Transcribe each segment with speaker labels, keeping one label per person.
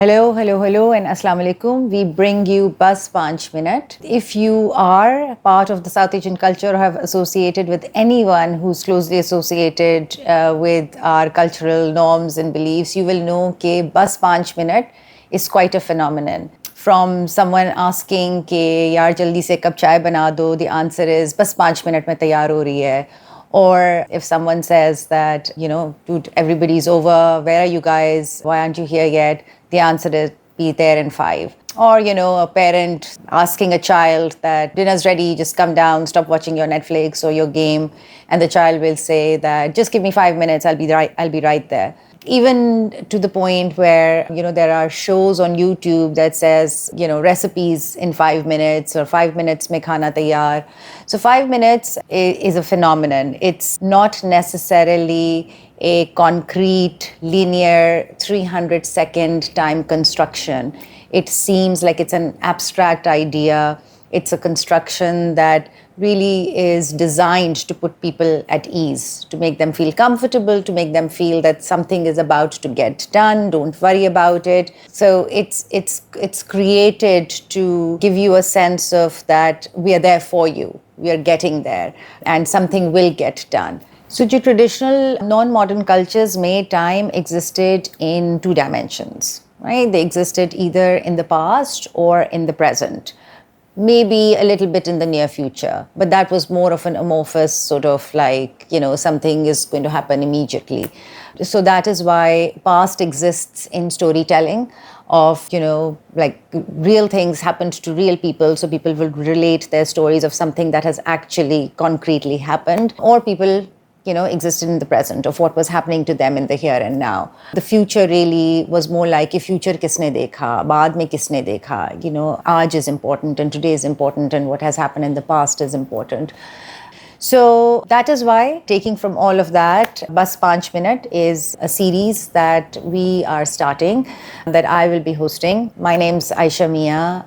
Speaker 1: Hello, hello, hello, and Assalamu alaikum. We bring you Bus Panch Minute. If you are part of the South Asian culture or have associated with anyone who's closely associated with our cultural norms and beliefs, you will know that Bus Panch Minute is quite a phenomenon. From someone asking कि यार जल्दी से कब चाय बना दो, the answer is बस 5 minute में तैयार हो रही है. Or if someone says that, dude, everybody's over, where are you guys? Why aren't you here yet? The answer is be there in 5. Or, a parent asking a child that dinner's ready, just come down, stop watching your Netflix or your game. And the child will say that just give me 5 minutes, I'll be right there. Even to the point where, there are shows on YouTube that says, recipes in 5 minutes or 5 minutes mein khana taiyar. So 5 minutes is a phenomenon. It's not necessarily a concrete, linear, 300-second time construction. It seems like it's an abstract idea. It's a construction that really is designed to put people at ease, to make them feel comfortable, to make them feel that something is about to get done, don't worry about it. So it's created to give you a sense of that we are there for you, we are getting there, and something will get done. So the traditional non-modern cultures time existed in two dimensions, right? They existed either in the past or in the present. Maybe a little bit in the near future, but that was more of an amorphous sort of like, something is going to happen immediately. So that is why past exists in storytelling of, like real things happened to real people. So people will relate their stories of something that has actually concretely happened, or people existed in the present of what was happening to them in the here and now. The future really was more like, future kisne dekha, baad mein kisne dekha, aaj is important and today is important and what has happened in the past is important. So that is why, taking from all of that, Bus Panch Minute is a series that we are starting, that I will be hosting. My name's Aisha Mia.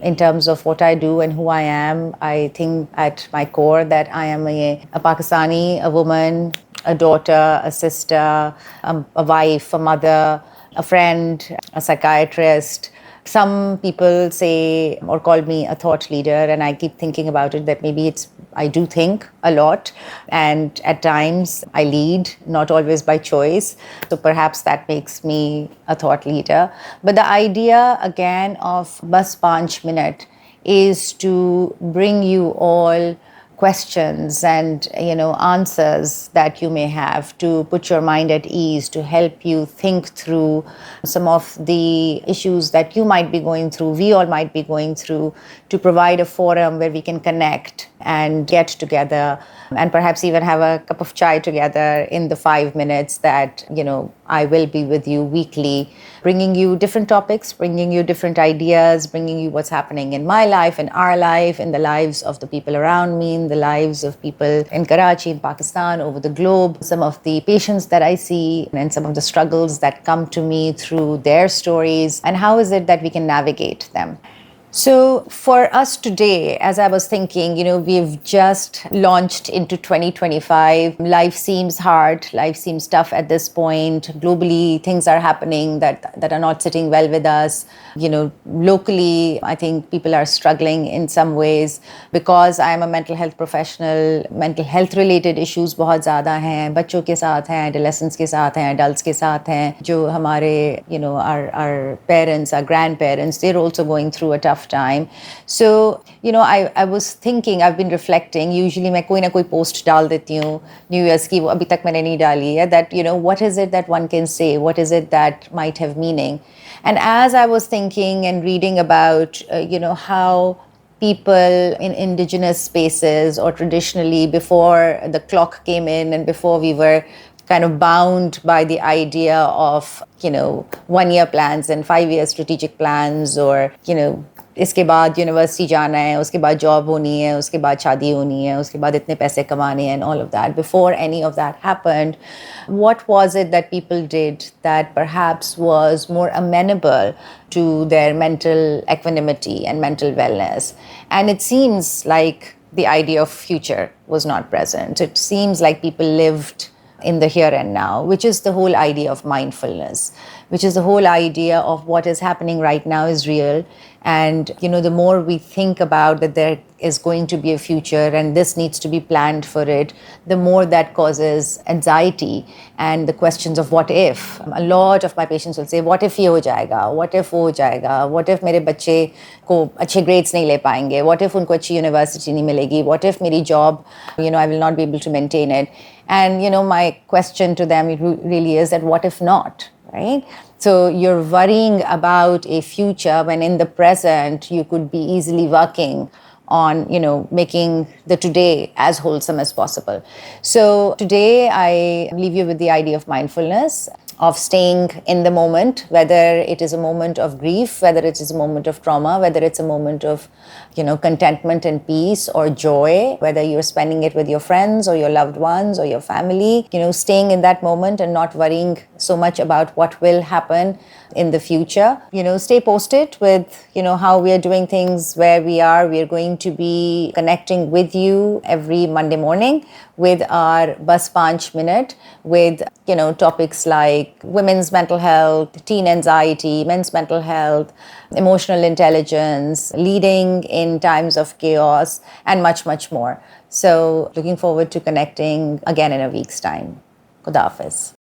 Speaker 1: In terms of what I do and who I am, I think at my core that I am a Pakistani, a woman, a daughter, a sister, a wife, a mother, a friend, a psychiatrist. Some people say or call me a thought leader, and I keep thinking about it that maybe I do think a lot, and at times I lead, not always by choice. So perhaps that makes me a thought leader. But the idea again of Bus Panch Minute is to bring you all questions and answers that you may have, to put your mind at ease, to help you think through some of the issues that you might be going through, we all might be going through, to provide a forum where we can connect and get together and perhaps even have a cup of chai together in the 5 minutes that I will be with you weekly, bringing you different topics, bringing you different ideas, bringing you what's happening in my life, in our life, in the lives of the people around me, in the lives of people in Karachi, in Pakistan, over the globe, some of the patients that I see and some of the struggles that come to me through their stories, and how is it that we can navigate them. So for us today, as I was thinking, we've just launched into 2025. Life seems hard. Life seems tough at this point. Globally, things are happening that are not sitting well with us. Locally, I think people are struggling in some ways. Because I am a mental health professional, mental health related issues बहुत ज़्यादा हैं. बच्चों के साथ हैं, adolescents के साथ हैं, adults के साथ हैं. जो हमारे, our parents, our grandparents, they're also going through a tough time. So, I was thinking, I've been reflecting, usually मैं कोई ना कोई post डाल देती हूँ New Year's की, वो अभी तक मैंने नहीं डाली है, that, what is it that one can say? What is it that might have meaning? And as I was thinking and reading about, how people in indigenous spaces or traditionally before the clock came in and before we were kind of bound by the idea of, 1-year plans and 5-year strategic plans, or, इसके बाद university जाना है, उसके बाद job होनी है, उसके बाद शादी होनी है, उसके बाद इतने पैसे कमाने हैं, and all of that. Before any of that happened, what was it that people did that perhaps was more amenable to their mental equanimity and mental wellness? And it seems like the idea of future was not present. It seems like people lived in the here and now, which is the whole idea of mindfulness. which is the whole idea of what is happening right now is real. And, the more we think about that there is going to be a future and this needs to be planned for it, the more that causes anxiety and the questions of what if. A lot of my patients will say, what if ye ho jayega? What if wo ho jayega? What if mere bacche ko अच्छे grades nahi le पाएंगे? What if उनको अच्छी university nahi milegi? What if मेरी job, I will not be able to maintain it? And, my question to them really is that what if not, right? So you're worrying about a future when in the present you could be easily working on, making the today as wholesome as possible. So today I leave you with the idea of mindfulness, of staying in the moment, whether it is a moment of grief, whether it is a moment of trauma, whether it's a moment of, contentment and peace or joy, whether you're spending it with your friends or your loved ones or your family, staying in that moment and not worrying so much about what will happen in the future. Stay posted with, how we are doing things where we are. We are going to be connecting with you every Monday morning with our Bus Panch Minute with, topics like women's mental health, teen anxiety, men's mental health, emotional intelligence, leading in times of chaos, and much, much more. So looking forward to connecting again in a week's time. Khuda Hafiz.